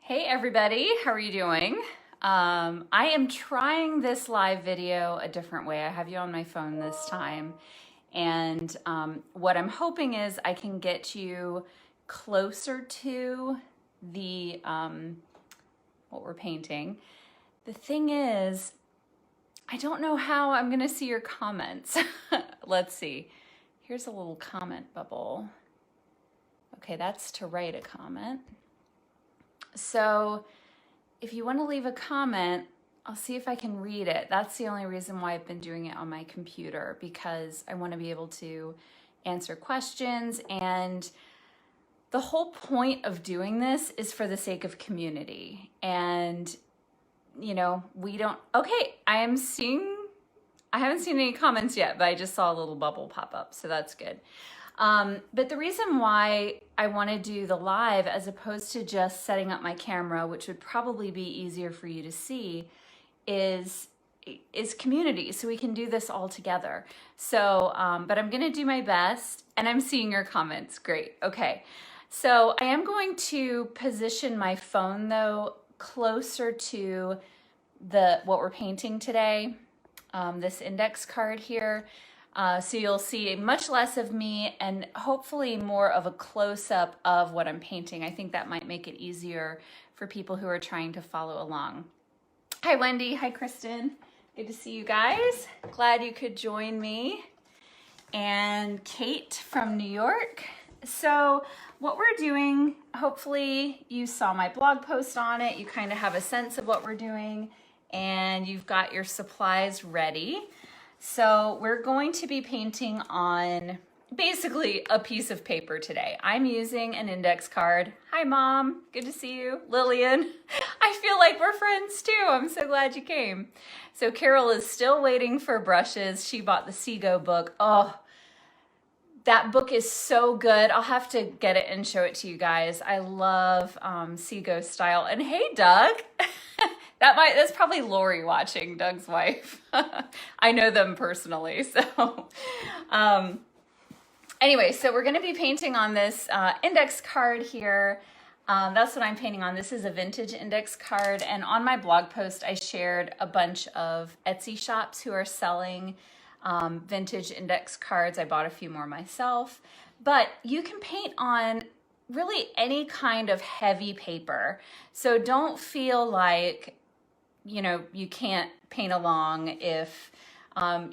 Hey everybody, how are you doing? I am trying this live video a different way. I have you on my phone this time. And what I'm hoping is I can get you closer to the what we're painting. The thing is, I don't know how I'm gonna see your comments. Let's see. Here's a little comment bubble. Okay, that's to write a comment. So if you want to leave a comment, I'll see if I can read it. That's the only reason why I've been doing it on my computer, because I want to be able to answer questions. And the whole point of doing this is for the sake of community. And, you know, we don't, okay, I haven't seen any comments yet, but I just saw a little bubble pop up, so that's good. But the reason why I want to do the live as opposed to just setting up my camera, which would probably be easier for you to see, is community, so we can do this all together. So, but I'm going to do my best, and I'm seeing your comments. Great. Okay. So I am going to position my phone though closer to what we're painting today, this index card here. So you'll see much less of me and hopefully more of a close-up of what I'm painting. I think that might make it easier for people who are trying to follow along. Hi Wendy, hi Kristen. Good to see you guys. Glad you could join me. And Kate from New York. So what we're doing, hopefully you saw my blog post on it. You kind of have a sense of what we're doing and you've got your supplies ready. So we're going to be painting on basically a piece of paper today. I'm using an index card. Hi Mom, good to see you. Lillian, I feel like we're friends too. I'm so glad you came. So Carol is still waiting for brushes. She bought the Seago book. Oh, that book is so good. I'll have to get it and show it to you guys. I love Seago style. And hey Doug. That's probably Lori watching, Doug's wife. I know them personally, so. Anyway, so we're gonna be painting on this index card here. That's what I'm painting on. This is a vintage index card, and on my blog post, I shared a bunch of Etsy shops who are selling vintage index cards. I bought a few more myself, but you can paint on really any kind of heavy paper. So don't feel like, you know, you can't paint along if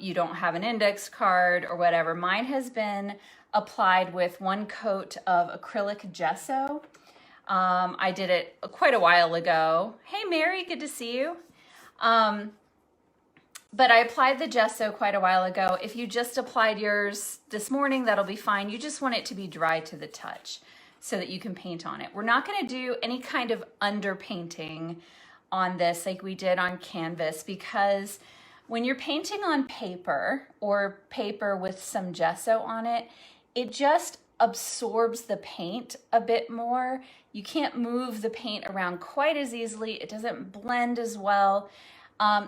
you don't have an index card or whatever. Mine has been applied with one coat of acrylic gesso. I did it quite a while ago. Hey Mary, good to see you. But I applied the gesso quite a while ago. If you just applied yours this morning, that'll be fine. You just want it to be dry to the touch so that you can paint on it. We're not gonna do any kind of underpainting on this like we did on canvas, because when you're painting on paper or paper with some gesso on it, it just absorbs the paint a bit more. You can't move the paint around quite as easily. It doesn't blend as well.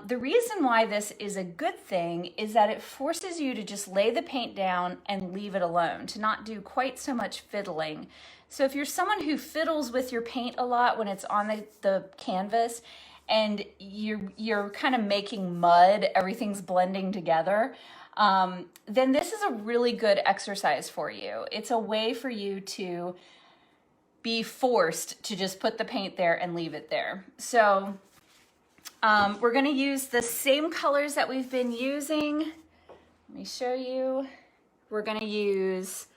The reason why this is a good thing is that it forces you to just lay the paint down and leave it alone, to not do quite so much fiddling. So if you're someone who fiddles with your paint a lot when it's on the canvas and you're kind of making mud, everything's blending together, then this is a really good exercise for you. It's a way for you to be forced to just put the paint there and leave it there. So we're going to use the same colors that we've been using. Let me show you. We're going to use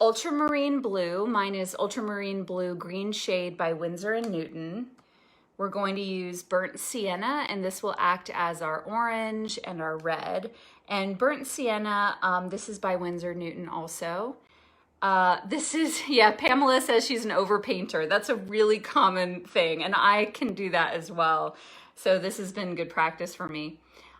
ultramarine blue. Mine is ultramarine blue green shade by Winsor & Newton. We're going to use burnt sienna, and this will act as our orange and our red. And burnt sienna, this is by Winsor & Newton also. This is, yeah, Pamela says she's an overpainter. That's a really common thing, and I can do that as well. So this has been good practice for me.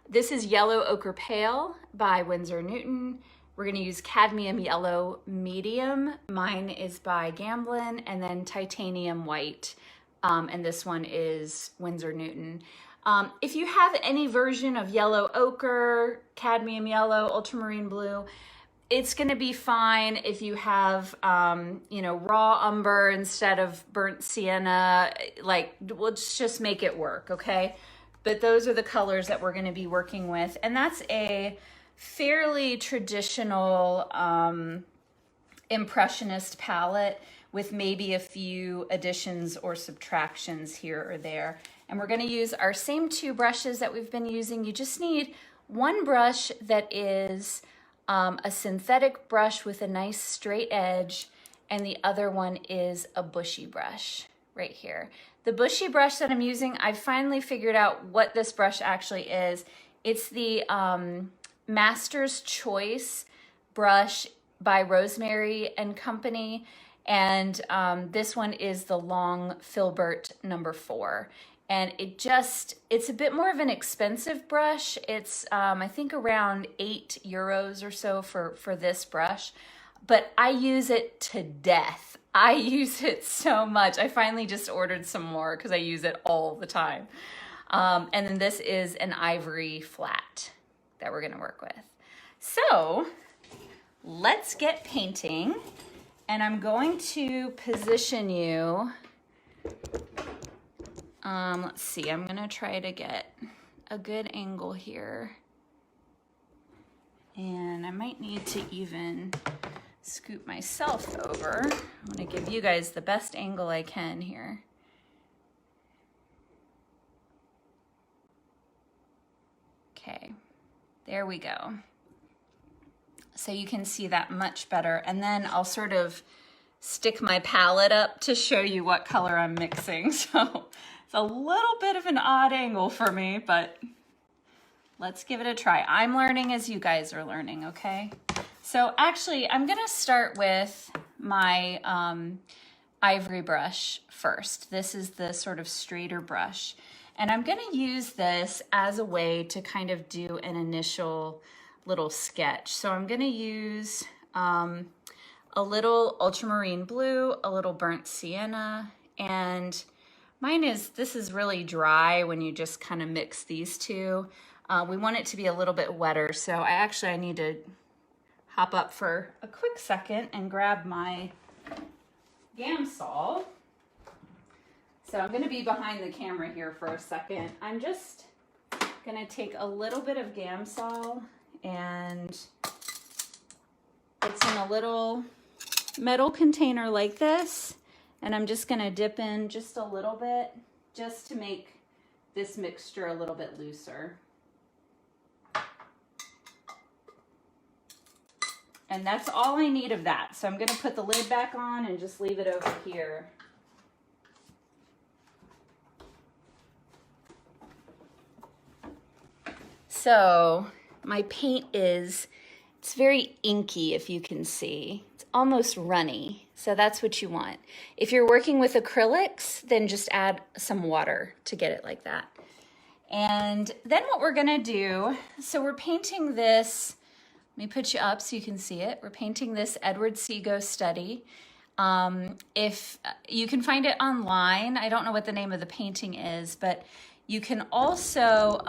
This is yellow ochre pale by Winsor & Newton. We're gonna use cadmium yellow medium. Mine is by Gamblin, and then titanium white. And this one is Winsor & Newton. If you have any version of yellow ochre, cadmium yellow, ultramarine blue, it's gonna be fine if you have, you know, raw umber instead of burnt sienna. Like, let's just make it work, okay? But those are the colors that we're gonna be working with. And that's a fairly traditional impressionist palette with maybe a few additions or subtractions here or there. And we're gonna use our same two brushes that we've been using. You just need one brush that is a synthetic brush with a nice straight edge, and the other one is a bushy brush right here. The bushy brush that I'm using, I finally figured out what this brush actually is. It's the Master's Choice brush by Rosemary and Company, and this one is the long filbert number 4. And it's a bit more of an expensive brush. It's I think around €8 or so for this brush, but I use it to death. I use it so much. I finally just ordered some more because I use it all the time. And then this is an ivory flat that we're gonna work with. So let's get painting. And I'm going to position you. Let's see, I'm gonna try to get a good angle here. And I might need to even scoot myself over. I'm gonna give you guys the best angle I can here. Okay, there we go. So you can see that much better. And then I'll sort of stick my palette up to show you what color I'm mixing. So it's a little bit of an odd angle for me, but let's give it a try. I'm learning as you guys are learning, okay? So actually, I'm gonna start with my ivory brush first. This is the sort of straighter brush. And I'm gonna use this as a way to kind of do an initial little sketch. So I'm gonna use a little ultramarine blue, a little burnt sienna, and this is really dry when you just kind of mix these two. We want it to be a little bit wetter, so I need to hop up for a quick second and grab my Gamsol. So I'm gonna be behind the camera here for a second. I'm just gonna take a little bit of Gamsol, and it's in a little metal container like this, and I'm just gonna dip in just a little bit just to make this mixture a little bit looser. And that's all I need of that. So I'm gonna put the lid back on and just leave it over here. So my paint it's very inky, if you can see. It's almost runny, so that's what you want. If you're working with acrylics, then just add some water to get it like that. And then what we're gonna do, so we're painting this, let me put you up so you can see it. We're painting this Edward Seago study. If you can find it online, I don't know what the name of the painting is, but you can also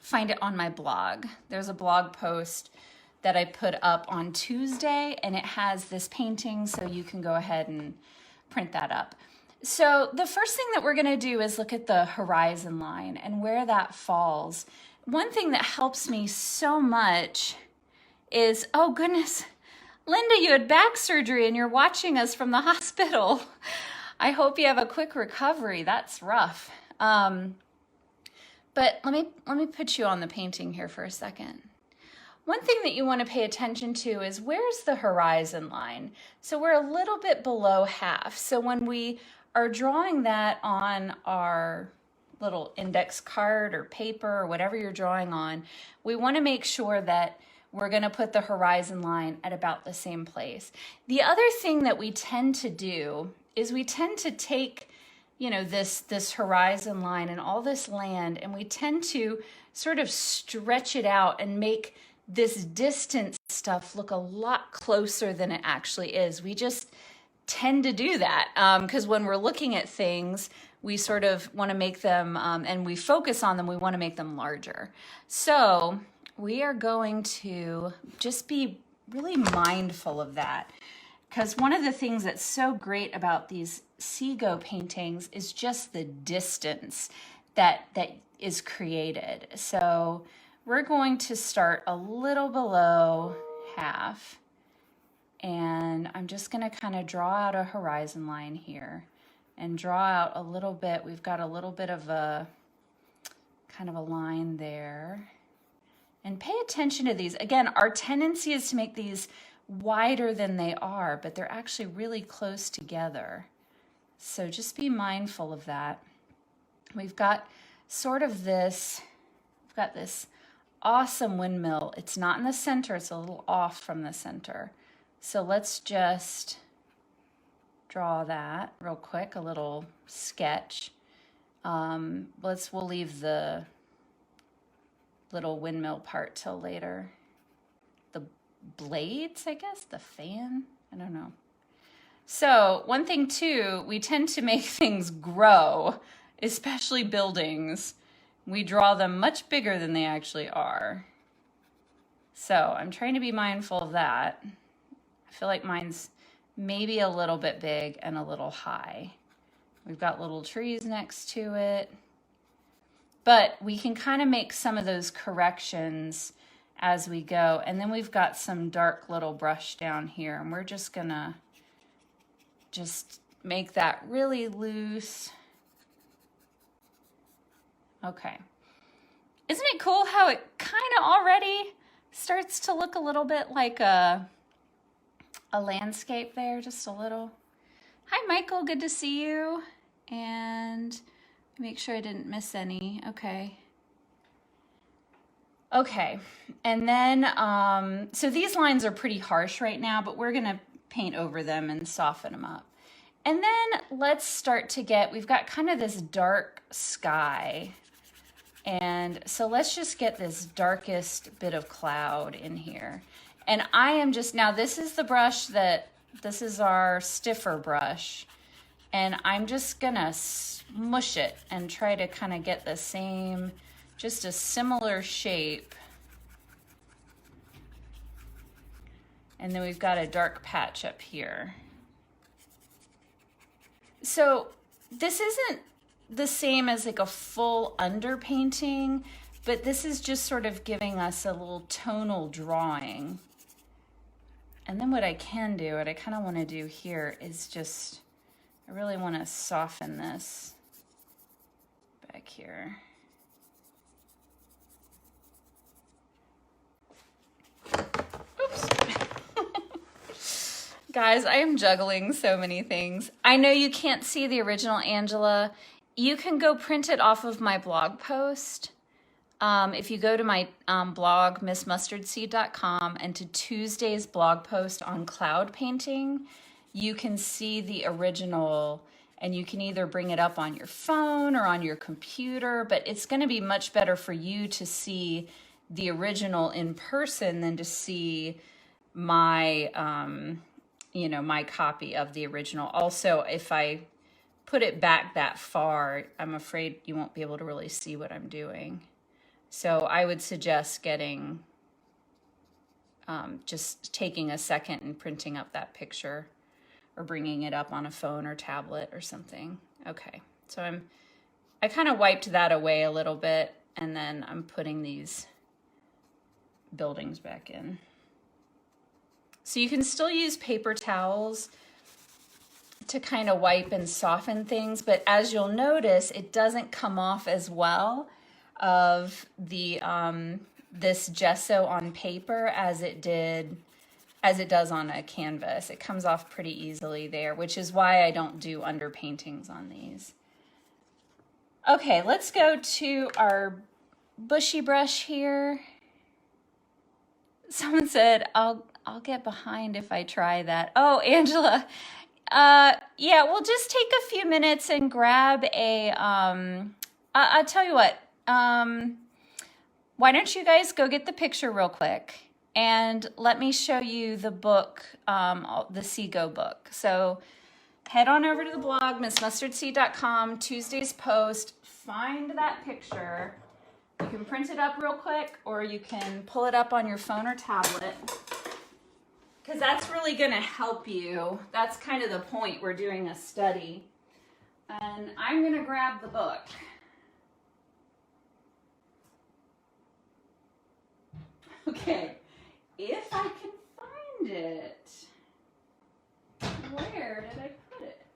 find it on my blog. There's a blog post that I put up on Tuesday, and it has this painting, so you can go ahead and print that up. So the first thing that we're gonna do is look at the horizon line and where that falls. One thing that helps me so much is, oh goodness, Linda, you had back surgery and you're watching us from the hospital. I hope you have a quick recovery. That's rough. But let me put you on the painting here for a second. One thing that you want to pay attention to is, where's the horizon line? So we're a little bit below half. So when we are drawing that on our little index card or paper or whatever you're drawing on, we want to make sure that we're going to put the horizon line at about the same place. The other thing that we tend to do is we tend to take, you know, this horizon line and all this land, and we tend to sort of stretch it out and make this distance stuff look a lot closer than it actually is. We just tend to do that because when we're looking at things, we sort of want to make them, and we focus on them, we want to make them larger. So we are going to just be really mindful of that. Because one of the things that's so great about these Seago paintings is just the distance that is created. So we're going to start a little below half, and I'm just going to kind of draw out a horizon line here and draw out a little bit. We've got a little bit of a kind of a line there. And pay attention to these. Again, our tendency is to make these wider than they are, but they're actually really close together. So just be mindful of that. We've got sort of this, we've got this awesome windmill. It's not in the center, it's a little off from the center. So let's just draw that real quick, a little sketch. We'll leave the little windmill part till later. The blades, I guess, the fan, I don't know. So one thing too, we tend to make things grow, especially buildings. We draw them much bigger than they actually are. So I'm trying to be mindful of that. I feel like mine's maybe a little bit big and a little high. We've got little trees next to it. But we can kind of make some of those corrections as we go. And then we've got some dark little brush down here, and we're just gonna just make that really loose. Okay. Isn't it cool how it kind of already starts to look a little bit like a landscape there, just a little. Hi, Michael, good to see you. And make sure I didn't miss any. Okay. Okay, and then, so these lines are pretty harsh right now, but we're gonna paint over them and soften them up. And then let's start to get, we've got kind of this dark sky. And so let's just get this darkest bit of cloud in here. And I am just, now this is the brush this is our stiffer brush. And I'm just gonna smush it and try to kind of get the same, just a similar shape. And then we've got a dark patch up here. So this isn't the same as like a full underpainting, but this is just sort of giving us a little tonal drawing. And then what I can do, what I kind of want to do here is just, I really want to soften this back here. Oops. Guys, I am juggling so many things. I know you can't see the original Angela. You can go print it off of my blog post. If you go to my blog, missmustardseed.com, and to Tuesday's blog post on cloud painting, you can see the original, and you can either bring it up on your phone or on your computer, but it's going to be much better for you to see the original in person than to see my, my copy of the original. Also, if I put it back that far, I'm afraid you won't be able to really see what I'm doing. So I would suggest getting, just taking a second and printing up that picture or bringing it up on a phone or tablet or something. Okay, so I kind of wiped that away a little bit, and then I'm putting these buildings back in. So you can still use paper towels to kind of wipe and soften things, but as you'll notice, it doesn't come off as well of the this gesso on paper as it does on a canvas. It comes off pretty easily there, which is why I don't do underpaintings on these. Okay, let's go to our bushy brush here. Someone said, I'll get behind if I try that. Oh, Angela. Yeah, we'll just take a few minutes and grab a, I'll tell you what, why don't you guys go get the picture real quick and let me show you the book, the Seago book. So head on over to the blog, missmustardseed.com, Tuesday's post, find that picture. You can print it up real quick, or you can pull it up on your phone or tablet. because that's really going to help you. That's kind of the point. We're doing a study. And I'm going to grab the book. Okay, if I can find it. Where did I put it?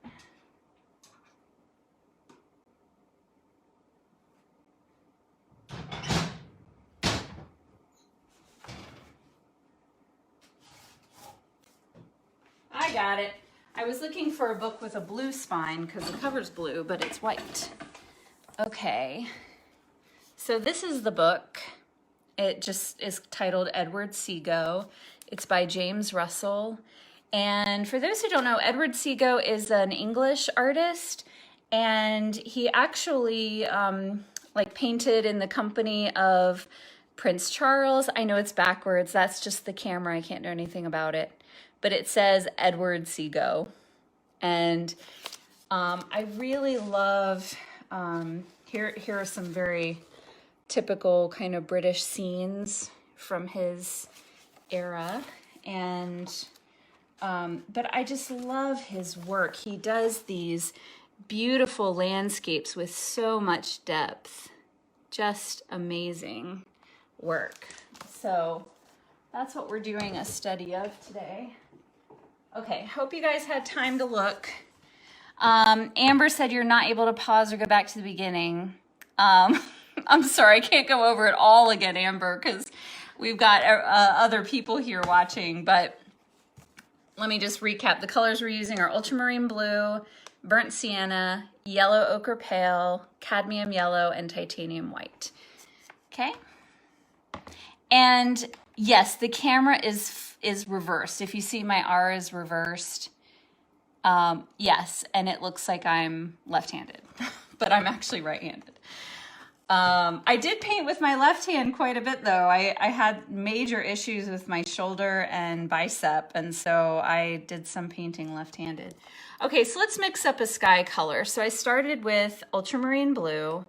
I got it. I was looking for a book with a blue spine because the cover's blue, but it's white. Okay, so this is the book. It just is titled Edward Seago. It's by James Russell. And for those who don't know, Edward Seago is an English artist, and he actually like painted in the company of Prince Charles. I know it's backwards. That's just the camera. I can't do anything about it. But it says Edward Seago. And I really love, here are some very typical kind of British scenes from his era. And, but I just love his work. He does these beautiful landscapes with so much depth. Just amazing work. So that's what we're doing a study of today. Okay, hope you guys had time to look. Amber said you're not able to pause or go back to the beginning. I'm sorry, I can't go over it all again, Amber, because we've got other people here watching, but let me just recap. The colors we're using are ultramarine blue, burnt sienna, yellow ochre pale, cadmium yellow, and titanium white. Okay? And yes, the camera is reversed. If you see my R is reversed, yes, and it looks like I'm left-handed, but I'm actually right-handed. I did paint with my left hand quite a bit though. I had major issues with my shoulder and bicep, and so I did some painting left-handed. Okay, so let's mix up a sky color. So I started with ultramarine blue,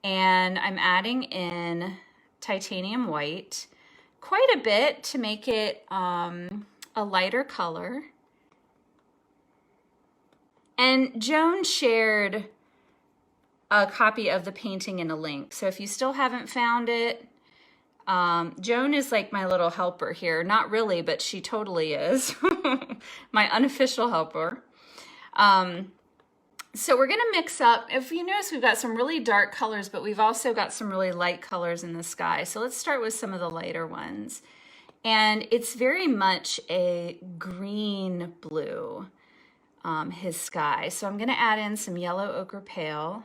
and I'm adding in titanium white, quite a bit to make it a lighter color. And Joan shared a copy of the painting in a link. So if you still haven't found it, Joan is like my little helper here. Not really, but she totally is. My unofficial helper. So we're gonna mix up, if you notice, we've got some really dark colors, but we've also got some really light colors in the sky. So let's start with some of the lighter ones. And it's very much a green blue, his sky. So I'm gonna add in some yellow ochre pale,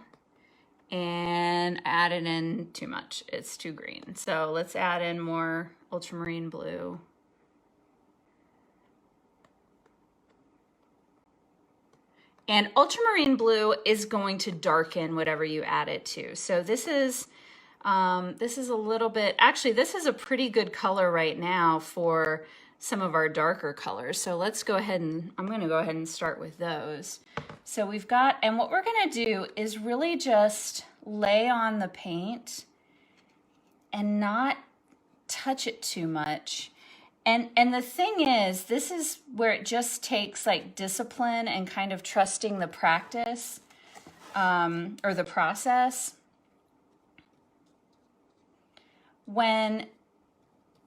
and I added in too much. It's too green. So let's add in more ultramarine blue. And ultramarine blue is going to darken whatever you add it to. So this is a little bit, actually this is a pretty good color right now for some of our darker colors. So let's go ahead and, I'm gonna go ahead and start with those. So we've got, and what we're gonna do is really just lay on the paint and not touch it too much. And the thing is, this is where it just takes like discipline and kind of trusting the practice or the process. When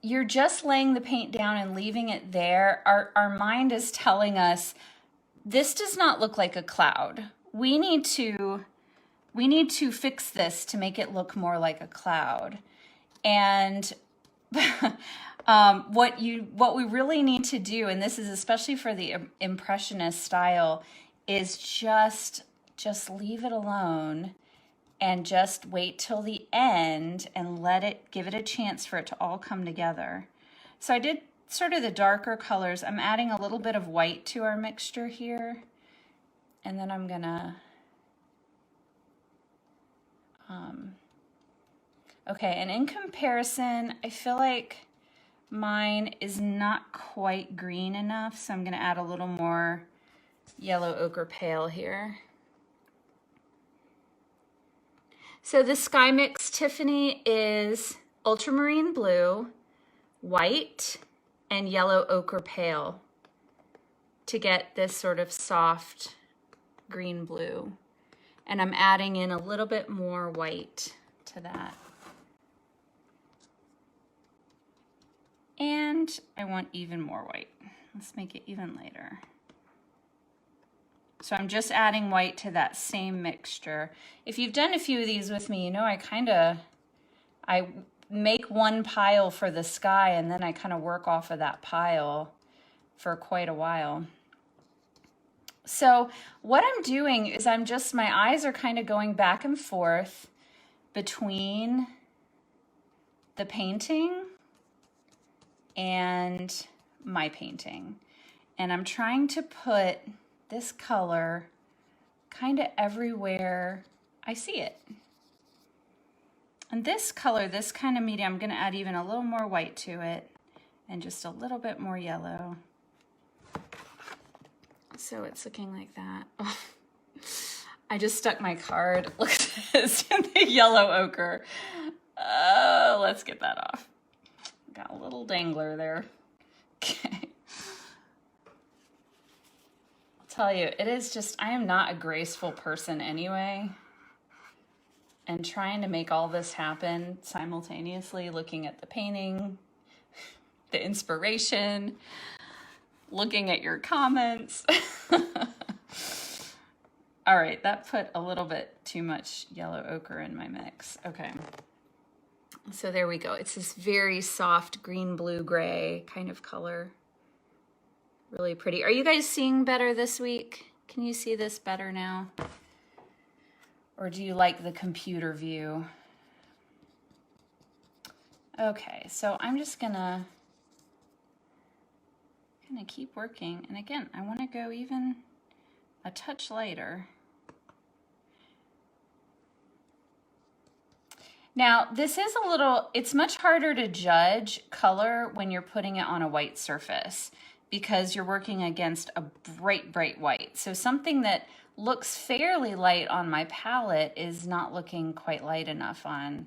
you're just laying the paint down and leaving it there, our mind is telling us, this does not look like a cloud. We need to fix this to make it look more like a cloud. And what we really need to do, and this is especially for the Impressionist style, is just leave it alone and just wait till the end and give it a chance for it to all come together. So I did sort of the darker colors. I'm adding a little bit of white to our mixture here, and then I'm gonna okay, and in comparison, I feel like mine is not quite green enough, so I'm gonna add a little more yellow ochre pale here. So the Sky Mix Tiffany is ultramarine blue, white, and yellow ochre pale to get this sort of soft green blue. And I'm adding in a little bit more white to that. And I want even more white. Let's make it even lighter. So I'm just adding white to that same mixture. If you've done a few of these with me, you know I make one pile for the sky and then I kind of work off of that pile for quite a while. So what I'm doing is my eyes are kind of going back and forth between the painting and my painting. And I'm trying to put this color kind of everywhere I see it. And this color, this kind of medium, I'm going to add even a little more white to it and just a little bit more yellow. So it's looking like that. Oh, I just stuck my card. Look at this in the yellow ochre. Let's get that off. Got a little dangler there. Okay. I'll tell you, it is just, I am not a graceful person anyway. And trying to make all this happen simultaneously, looking at the painting, the inspiration, looking at your comments. All right, that put a little bit too much yellow ochre in my mix. Okay. So there we go. It's this very soft green, blue, gray kind of color. Really pretty. Are you guys seeing better this week? Can you see this better now? Or do you like the computer view? Okay, so I'm just gonna keep working. And again, I wanna go even a touch lighter. Now, this is it's much harder to judge color when you're putting it on a white surface because you're working against a bright, bright white. So something that looks fairly light on my palette is not looking quite light enough on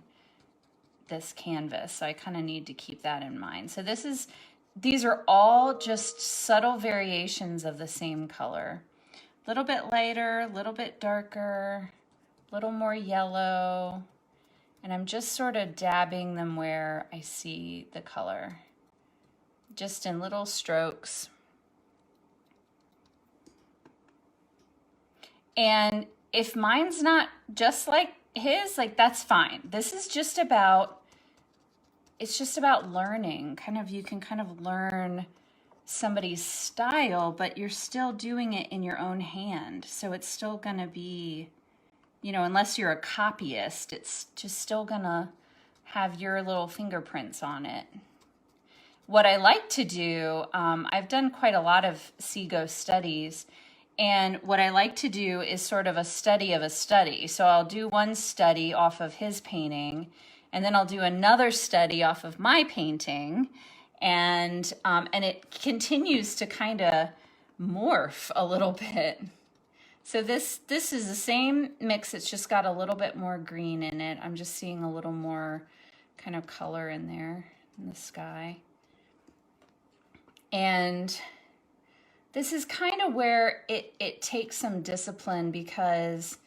this canvas. So I kind of need to keep that in mind. So these are all just subtle variations of the same color. A little bit lighter, a little bit darker, a little more yellow. And I'm just sort of dabbing them where I see the color, just in little strokes. And if mine's not just like his, like that's fine. This is just about, it's just about learning. You can kind of learn somebody's style, but you're still doing it in your own hand. So it's still gonna be, you know, unless you're a copyist, it's just still gonna have your little fingerprints on it. What I like to do, I've done quite a lot of Seago studies, and what I like to do is sort of a study of a study. So I'll do one study off of his painting, and then I'll do another study off of my painting, and it continues to kind of morph a little bit. So this is the same mix, it's just got a little bit more green in it. I'm just seeing a little more kind of color in there in the sky. And this is kind of where it takes some discipline, because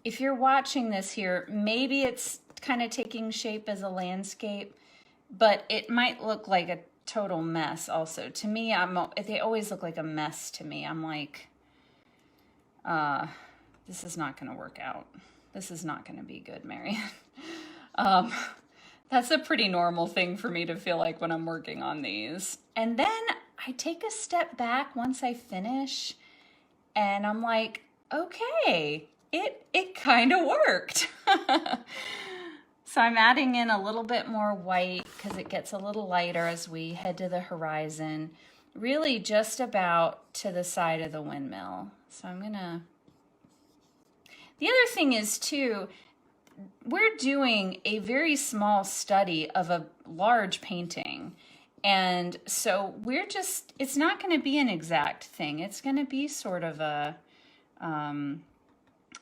if you're watching this here, maybe it's kind of taking shape as a landscape, but it might look like a total mess also. To me, they always look like a mess to me. I'm like, this is not going to work out. This is not going to be good, Marianne. That's a pretty normal thing for me to feel like when I'm working on these. And then I take a step back once I finish and I'm like, okay, it kind of worked. So I'm adding in a little bit more white because it gets a little lighter as we head to the horizon, really just about to the side of the windmill. So I'm gonna, the other thing is too, we're doing a very small study of a large painting. And so we're just, it's not gonna be an exact thing. It's gonna be sort of a,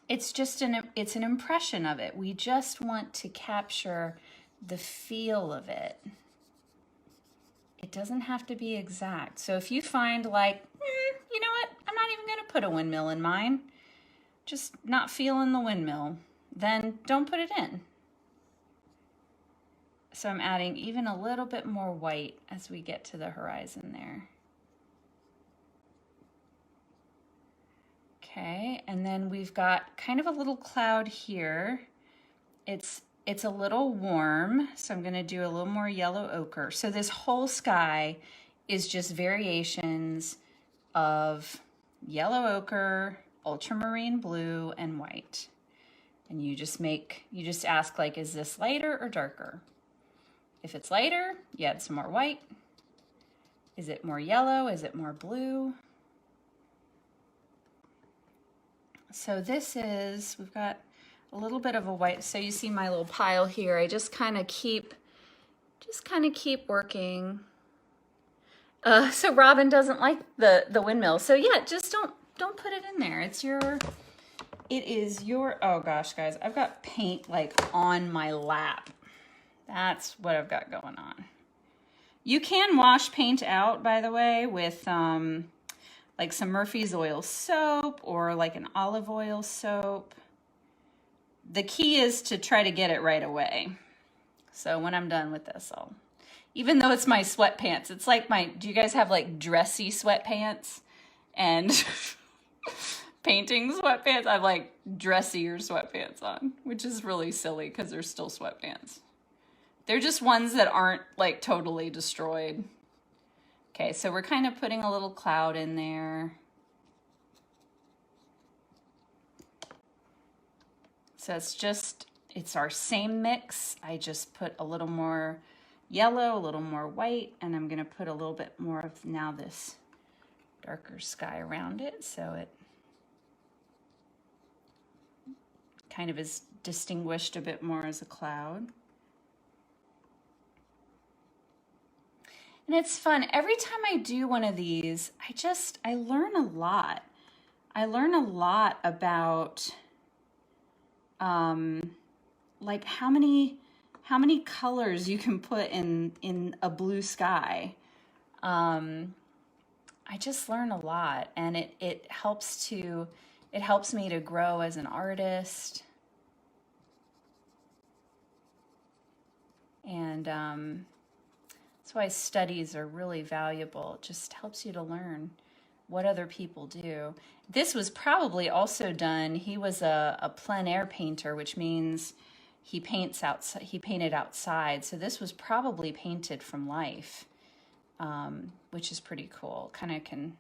it's an impression of it. We just want to capture the feel of it. it doesn't have to be exact. So if you find like, you know what, I'm not even gonna put a windmill in mine, just not feeling the windmill, then don't put it in. So I'm adding even a little bit more white as we get to the horizon there. Okay, and then we've got kind of a little cloud here. It's a little warm, so I'm gonna do a little more yellow ochre. So this whole sky is just variations of yellow ochre, ultramarine blue, and white. And you just ask like, is this lighter or darker? If it's lighter, you add some more white. Is it more yellow? Is it more blue? So this is, we've got a little bit of a white, so you see my little pile here. I just kind of keep working. So Robin doesn't like the windmill. So yeah, just don't put it in there. It is your, oh gosh, guys, I've got paint like on my lap. That's what I've got going on. You can wash paint out, by the way, with like some Murphy's oil soap or like an olive oil soap. The key is to try to get it right away. So when I'm done with this, even though it's my sweatpants, it's like do you guys have like dressy sweatpants and painting sweatpants? I have like dressier sweatpants on, which is really silly because they're still sweatpants. They're just ones that aren't like totally destroyed. Okay, so we're kind of putting a little cloud in there. So it's our same mix. I just put a little more yellow, a little more white, and I'm gonna put a little bit more of now this darker sky around it, so it kind of is distinguished a bit more as a cloud. And it's fun. Every time I do one of these, I learn a lot. I learn a lot about like how many colors you can put in a blue sky. I just learn a lot, and it helps me to grow as an artist. And that's why studies are really valuable. It just helps you to learn what other people do. This was probably also done, he was a plein air painter, which means he painted outside. So this was probably painted from life, which is pretty cool. Kind of can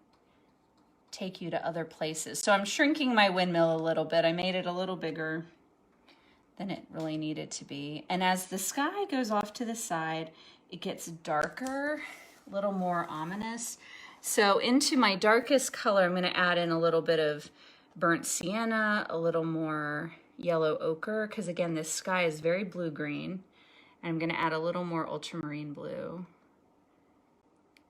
take you to other places. So I'm shrinking my windmill a little bit. I made it a little bigger than it really needed to be. And as the sky goes off to the side, it gets darker, a little more ominous. So into my darkest color, I'm going to add in a little bit of burnt sienna, a little more yellow ochre, because again, this sky is very blue-green. And I'm going to add a little more ultramarine blue.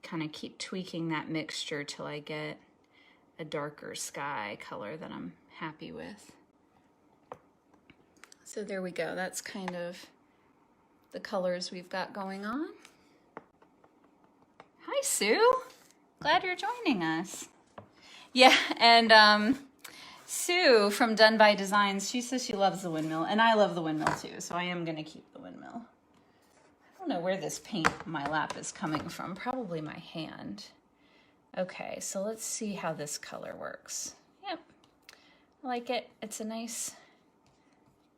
Kind of keep tweaking that mixture till I get a darker sky color that I'm happy with. So there we go. That's kind of the colors we've got going on. Hi, Sue. Glad you're joining us. Yeah, and Sue from Done by Designs, she says she loves the windmill, and I love the windmill too, so I am going to keep the windmill. I don't know where this paint on my lap is coming from, probably my hand. Okay, so let's see how this color works. Yep, I like it. It's a nice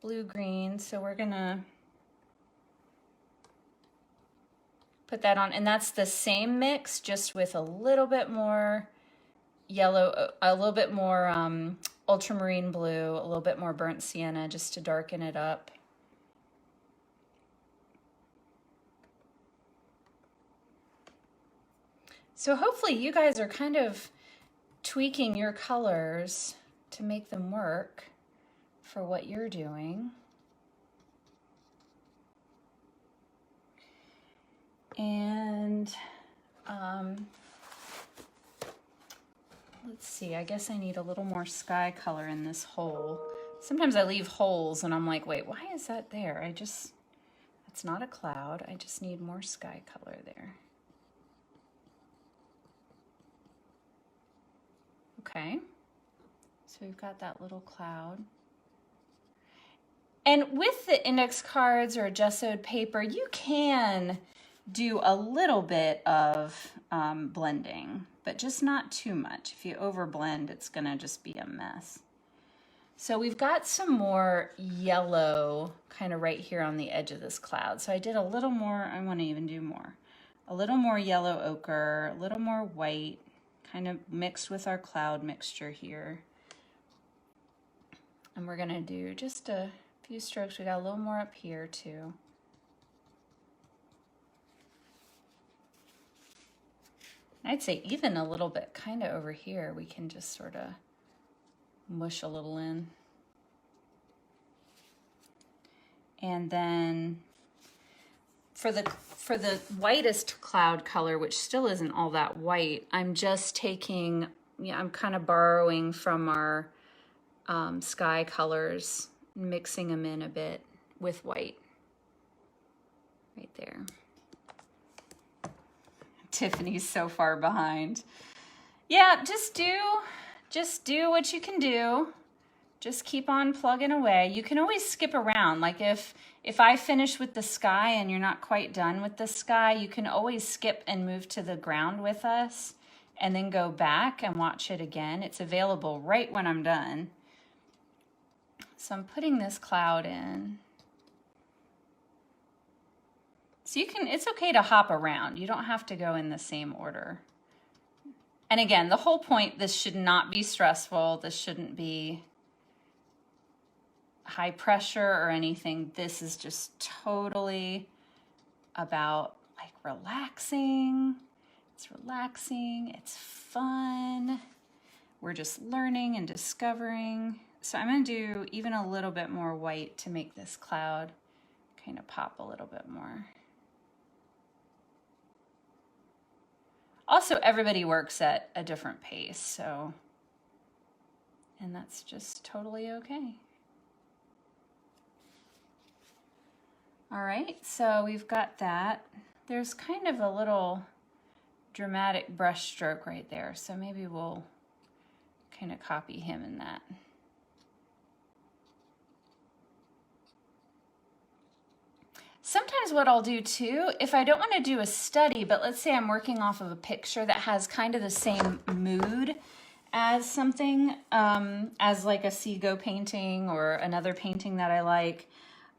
blue-green, so we're gonna put that on, and that's the same mix, just with a little bit more yellow, a little bit more ultramarine blue, a little bit more burnt sienna, just to darken it up. So hopefully you guys are kind of tweaking your colors to make them work for what you're doing. And let's see, I guess I need a little more sky color in this hole. Sometimes I leave holes and I'm like, wait, why is that there? That's not a cloud. I just need more sky color there. Okay, so we've got that little cloud. And with the index cards or gessoed paper, you can do a little bit of blending, but just not too much. If you overblend, it's gonna just be a mess. So we've got some more yellow kind of right here on the edge of this cloud. So I did a little more, I wanna even do more. A little more yellow ochre, a little more white, kind of mixed with our cloud mixture here. And we're gonna do just a few strokes. We got a little more up here too. I'd say even a little bit kind of over here, we can just sort of mush a little in. And then for the whitest cloud color, which still isn't all that white, I'm just taking, I'm kind of borrowing from our sky colors, mixing them in a bit with white right there. Tiffany's so far behind. Yeah, just do what you can do. Just keep on plugging away. You can always skip around. Like if I finish with the sky and you're not quite done with the sky, you can always skip and move to the ground with us and then go back and watch it again. It's available right when I'm done. So I'm putting this cloud in. So you can, it's okay to hop around. You don't have to go in the same order. And again, the whole point, this should not be stressful. This shouldn't be high pressure or anything. This is just totally about like relaxing. It's relaxing, it's fun. We're just learning and discovering. So I'm gonna do even a little bit more white to make this cloud kind of pop a little bit more. Also, everybody works at a different pace, so, and that's just totally okay. All right, so we've got that. There's kind of a little dramatic brush stroke right there, so maybe we'll kind of copy him in that. Sometimes what I'll do too, if I don't want to do a study, but let's say I'm working off of a picture that has kind of the same mood as something, as like a Seago painting or another painting that I like,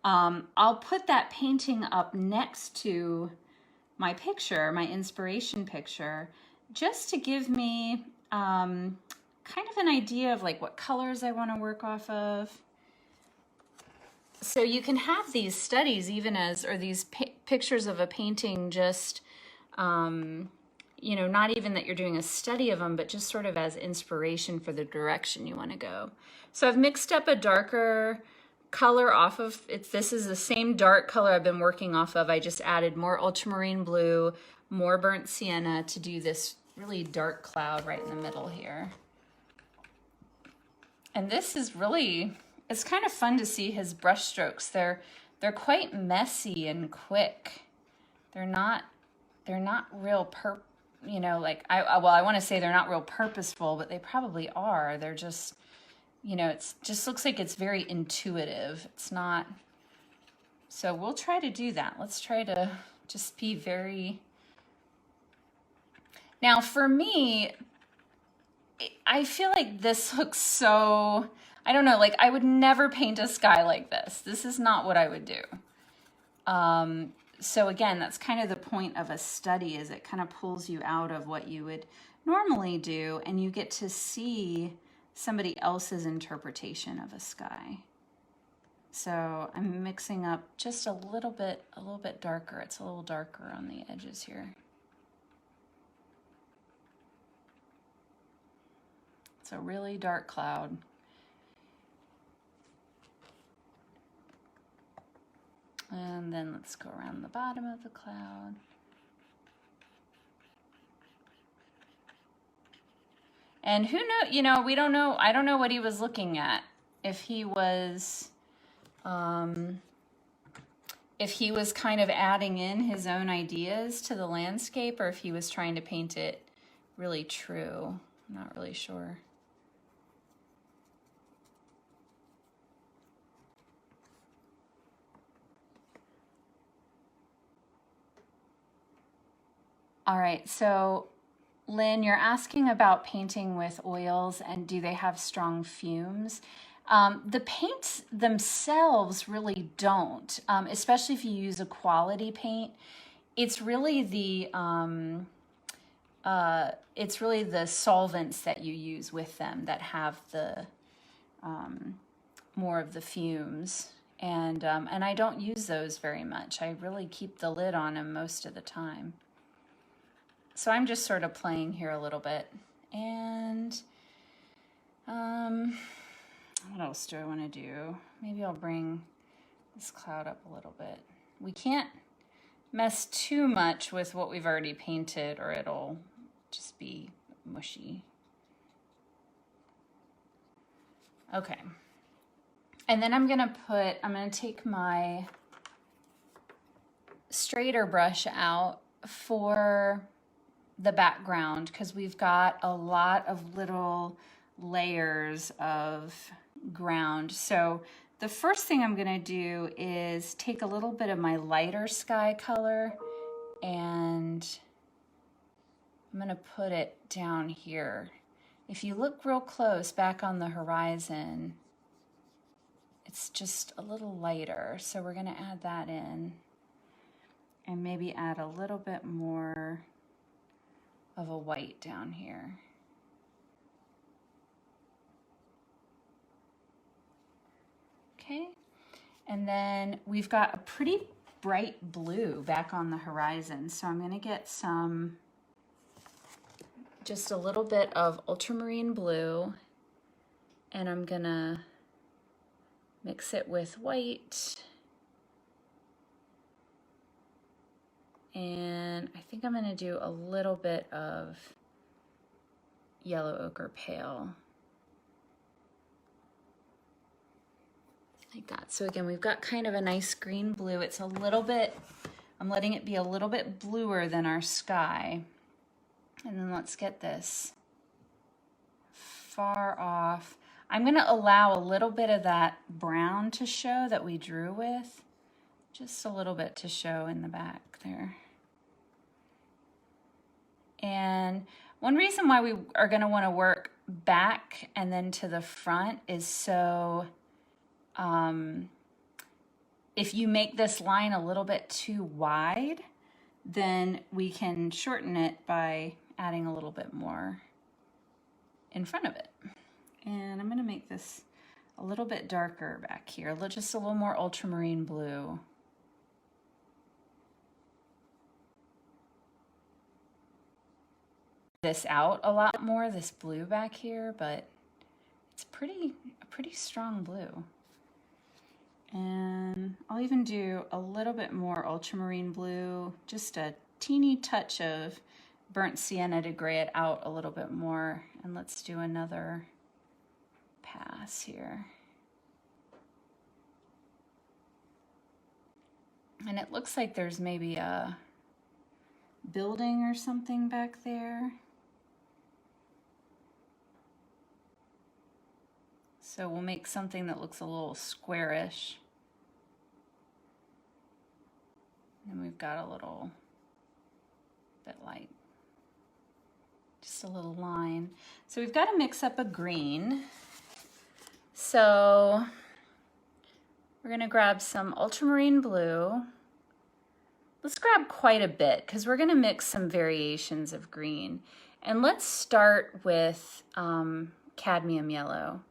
I'll put that painting up next to my picture, my inspiration picture, just to give me kind of an idea of like what colors I want to work off of. So you can have these studies even as, or these pictures of a painting just, you know, not even that you're doing a study of them, but just sort of as inspiration for the direction you want to go. So I've mixed up a darker color off of, this is the same dark color I've been working off of. I just added more ultramarine blue, more burnt sienna to do this really dark cloud right in the middle here. And this is really, it's kind of fun to see his brush strokes. They're quite messy and quick. They're not real you know, like I want to say they're not real purposeful, but they probably are. They're just, you know, it's just looks like it's very intuitive. It's not. So we'll try to do that. Let's try to just be very. Now for me, I feel like this looks so, I don't know, like I would never paint a sky like this. This is not what I would do. So again, that's kind of the point of a study, is it kind of pulls you out of what you would normally do and you get to see somebody else's interpretation of a sky. So I'm mixing up just a little bit darker. It's a little darker on the edges here. It's a really dark cloud. And then let's go around the bottom of the cloud. And who knows, you know, we don't know, I don't know what he was looking at. If he was kind of adding in his own ideas to the landscape, or if he was trying to paint it really true. I'm not really sure. All right, so Lynn, you're asking about painting with oils and do they have strong fumes? The paints themselves really don't, especially if you use a quality paint. It's really the solvents that you use with them that have the more of the fumes. And I don't use those very much. I really keep the lid on them most of the time. So I'm just sort of playing here a little bit. And what else do I want to do? Maybe I'll bring this cloud up a little bit. We can't mess too much with what we've already painted or it'll just be mushy. Okay. And then I'm gonna take my straighter brush out for the background because we've got a lot of little layers of ground. So the first thing I'm gonna do is take a little bit of my lighter sky color and I'm gonna put it down here. If you look real close back on the horizon, it's just a little lighter. So we're gonna add that in and maybe add a little bit more of a white down here. Okay, and then we've got a pretty bright blue back on the horizon. So I'm gonna get just a little bit of ultramarine blue and I'm gonna mix it with white. And I think I'm gonna do a little bit of yellow ochre pale. Like that. So again, we've got kind of a nice green blue. It's a little bit, I'm letting it be a little bit bluer than our sky. And then let's get this far off. I'm gonna allow a little bit of that brown to show that we drew with. Just a little bit to show in the back there. And one reason why we are gonna wanna work back and then to the front is so if you make this line a little bit too wide, then we can shorten it by adding a little bit more in front of it. And I'm gonna make this a little bit darker back here, just a little more ultramarine blue. This out a lot more, this blue back here, but it's a pretty strong blue. And I'll even do a little bit more ultramarine blue, just a teeny touch of burnt sienna to gray it out a little bit more. And let's do another pass here. And it looks like there's maybe a building or something back there. So we'll make something that looks a little squarish. And we've got a little bit like, just a little line. So we've got to mix up a green. So we're gonna grab some ultramarine blue. Let's grab quite a bit because we're gonna mix some variations of green. And let's start with cadmium yellow.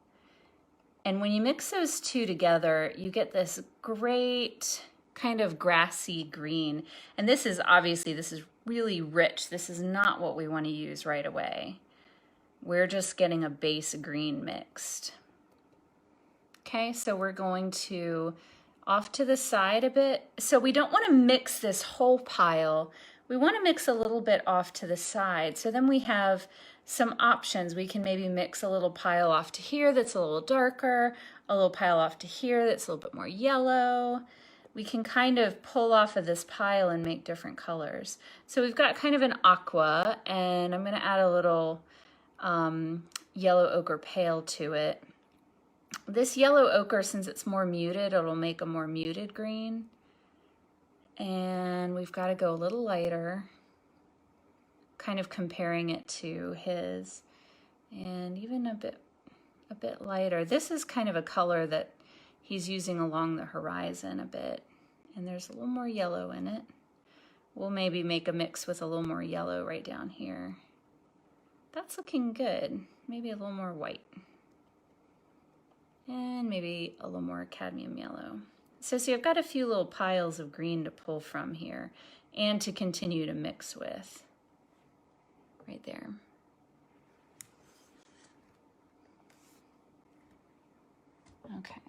And when you mix those two together, you get this great kind of grassy green. And this is really rich. This is not what we want to use right away. We're just getting a base green mixed. Okay, so we're going to off to the side a bit. So we don't want to mix this whole pile. We want to mix a little bit off to the side. So then we have some options. We can maybe mix a little pile off to here that's a little darker, a little pile off to here that's a little bit more yellow. We can kind of pull off of this pile and make different colors. So we've got kind of an aqua, and I'm gonna add a little yellow ochre pale to it. This yellow ochre, since it's more muted, it'll make a more muted green. And we've got to go a little lighter. kind of comparing it to his, and even a bit lighter. This is kind of a color that he's using along the horizon a bit, and there's a little more yellow in it. We'll maybe make a mix with a little more yellow right down here. That's looking good. Maybe a little more white. And maybe a little more cadmium yellow. So see, I've got a few little piles of green to pull from here and to continue to mix with. Right there. Okay.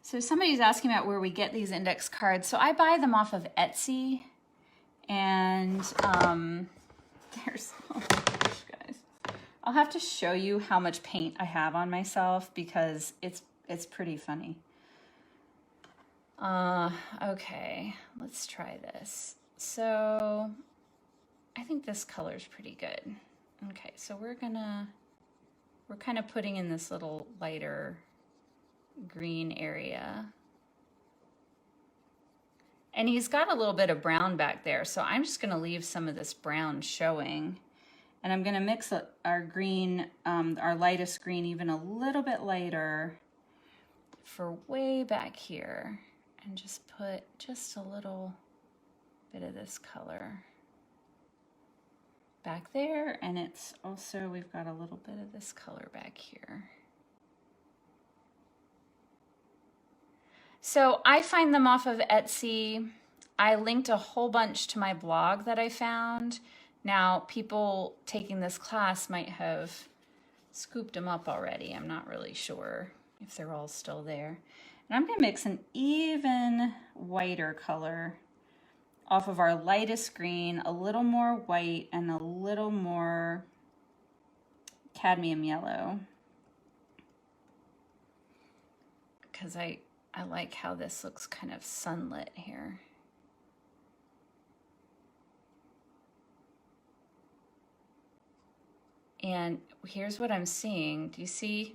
So somebody's asking about where we get these index cards. So I buy them off of Etsy, and there's, oh my gosh, guys. I'll have to show you how much paint I have on myself because it's pretty funny. Okay, let's try this. So I think this color is pretty good. Okay, so we're kind of putting in this little lighter green area. And he's got a little bit of brown back there, so I'm just gonna leave some of this brown showing. And I'm gonna mix our green, our lightest green even a little bit lighter for way back here. And just put just a little bit of this color back there. And it's also, we've got a little bit of this color back here. So I find them off of Etsy. I linked a whole bunch to my blog that I found. Now, people taking this class might have scooped them up already. I'm not really sure if they're all still there. And I'm gonna mix an even whiter color off of our lightest green, a little more white and a little more cadmium yellow. Because I like how this looks kind of sunlit here. And here's what I'm seeing. Do you see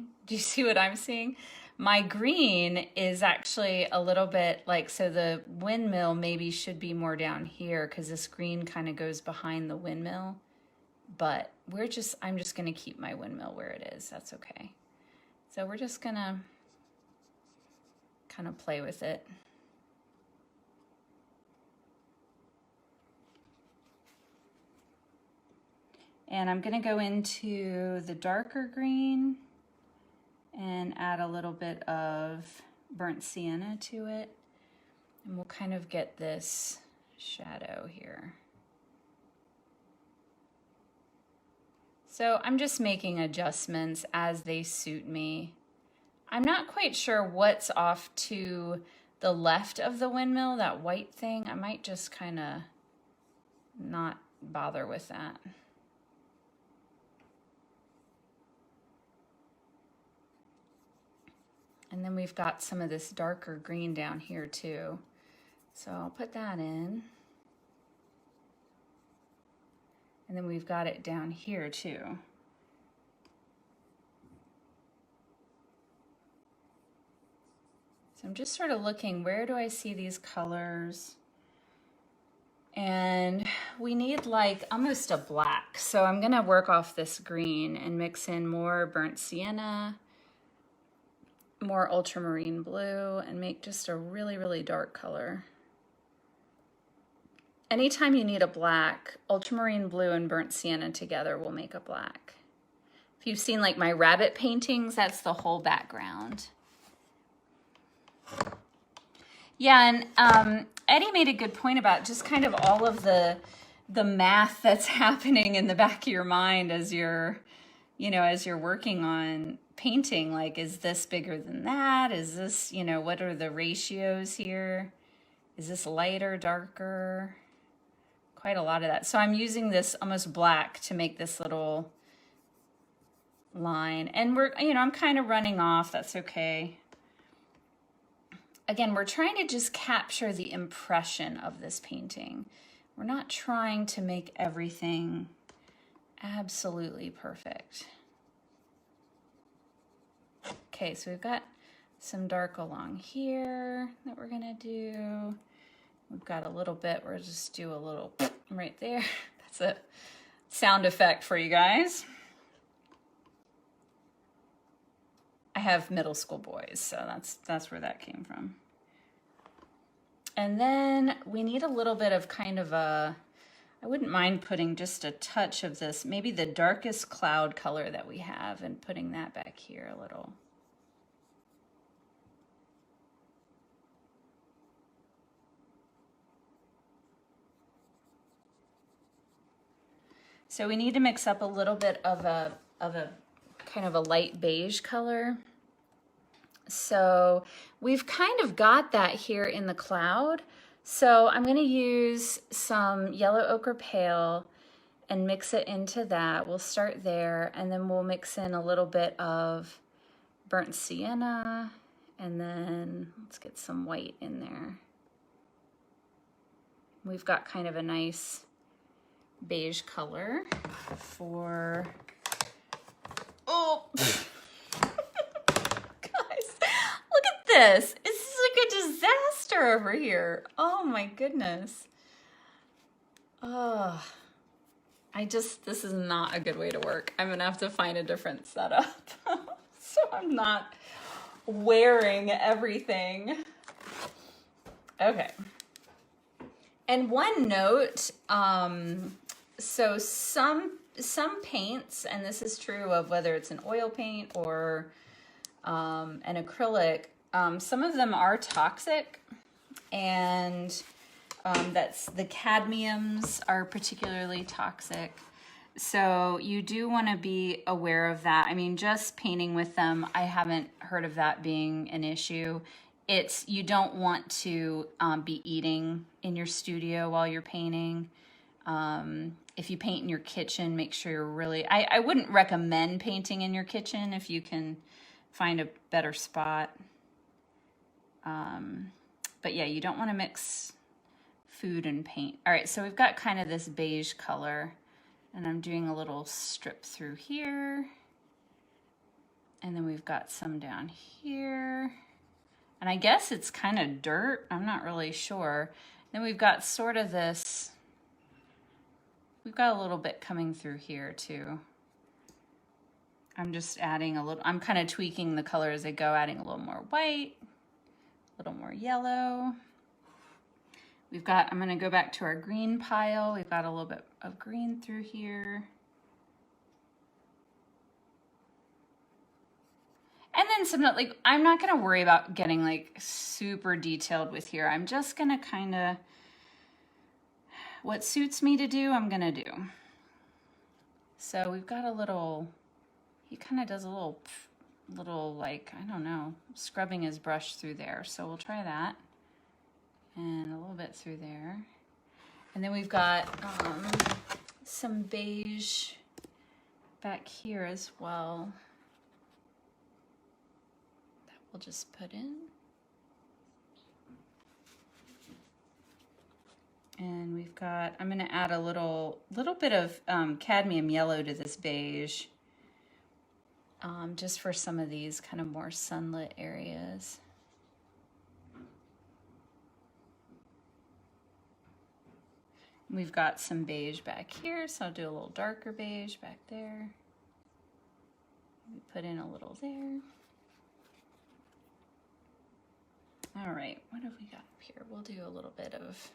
what I'm seeing? My green is actually a little bit like, so the windmill maybe should be more down here because this green kind of goes behind the windmill. But I'm just gonna keep my windmill where it is. That's okay. So we're just gonna kind of play with it. And I'm gonna go into the darker green and add a little bit of burnt sienna to it. And we'll kind of get this shadow here. So I'm just making adjustments as they suit me. I'm not quite sure what's off to the left of the windmill, that white thing. I might just kind of not bother with that. And then we've got some of this darker green down here too. So I'll put that in. And then we've got it down here too. So I'm just sort of looking, where do I see these colors? And we need like almost a black. So I'm gonna work off this green and mix in more burnt sienna, more ultramarine blue, and make just a really, really dark color. Anytime you need a black, ultramarine blue and burnt sienna together will make a black. If you've seen like my rabbit paintings, that's the whole background. Yeah, and Eddie made a good point about just kind of all of the math that's happening in the back of your mind as you're working on painting. Like, is this bigger than that? Is this, what are the ratios here? Is this lighter, darker? Quite a lot of that. So I'm using this almost black to make this little line. And I'm kind of running off, that's okay. Again, we're trying to just capture the impression of this painting. We're not trying to make everything absolutely perfect. Okay, so we've got some dark along here that we're gonna do. We've got a little bit, we'll just do a little right there. That's a sound effect for you guys. I have middle school boys, so that's where that came from. And then we need a little bit of kind of a, I wouldn't mind putting just a touch of this, maybe the darkest cloud color that we have, and putting that back here a little. So we need to mix up a little bit of a kind of a light beige color. So we've kind of got that here in the cloud. So I'm going to use some yellow ochre pale and mix it into that. We'll start there, and then we'll mix in a little bit of burnt sienna, and then let's get some white in there. We've got kind of a nice beige color for, oh, guys, look at this. It's like a disaster over here. Oh my goodness. Oh, this is not a good way to work. I'm gonna have to find a different setup. So I'm not wearing everything. Okay. And one note, so some paints, and this is true of whether it's an oil paint or an acrylic, some of them are toxic, and that's the cadmiums are particularly toxic. So you do want to be aware of that. I mean, just painting with them, I haven't heard of that being an issue. You don't want to be eating in your studio while you're painting. If you paint in your kitchen, make sure you're really, I wouldn't recommend painting in your kitchen if you can find a better spot. But yeah, you don't want to mix food and paint. All right, so we've got kind of this beige color, and I'm doing a little strip through here. And then we've got some down here. And I guess it's kind of dirt. I'm not really sure. Then we've got sort of this, we've got a little bit coming through here too. I'm just adding a little, I'm kind of tweaking the color as I go, adding a little more white, a little more yellow. We've got, I'm gonna go back to our green pile. We've got a little bit of green through here. And then some, like, I'm not gonna worry about getting like super detailed with here. I'm just gonna kind of, what suits me to do, I'm gonna do. So we've got a little, he kind of does a little like, I don't know, scrubbing his brush through there. So we'll try that. And a little bit through there. And then we've got some beige back here as well. We'll just put in. And we've got, I'm gonna add a little bit of cadmium yellow to this beige, just for some of these kind of more sunlit areas. We've got some beige back here, so I'll do a little darker beige back there. We put in a little there. All right, what have we got up here? We'll do a little bit of